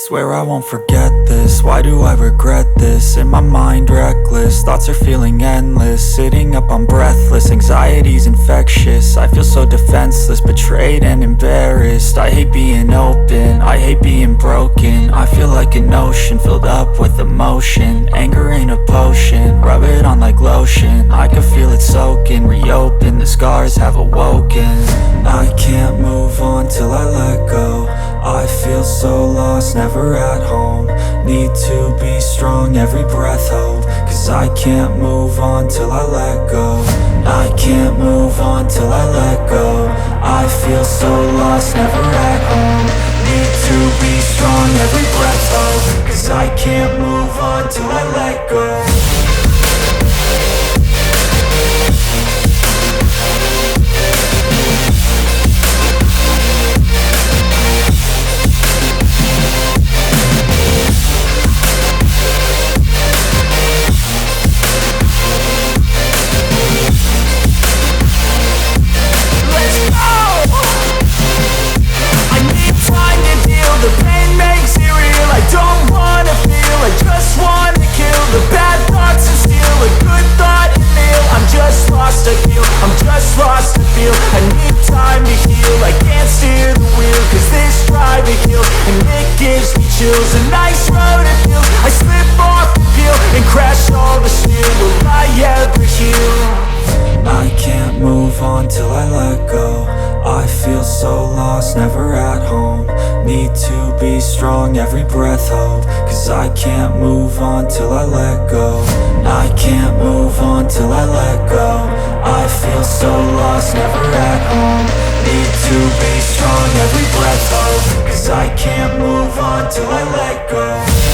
Swear I won't forget this, why do I regret this? In my mind reckless, thoughts are feeling endless. Sitting up, I'm breathless, anxiety's infectious. I feel so defenseless, betrayed and embarrassed. I hate being open, I hate being broken. I feel like an ocean, filled up with emotion. Anger ain't a potion, rub it on like lotion. I can feel it soaking, reopen, the scars have awoken. I can't move on till I let go. I feel so lost, never at home. Need to be strong, every breath hope. Cause I can't move on till I let go. I can't move on till I let go. I feel so lost, never at home. Need to be strong, every breath hope. Cause I can't move on till I let go. till I let go. I feel so lost, never at home. Need to be strong, every breath hope. Cause I can't move on till I let go. I can't move on till I let go. I feel so lost, never at home. Need to be strong, every breath hope. Cause I can't move on till I let go.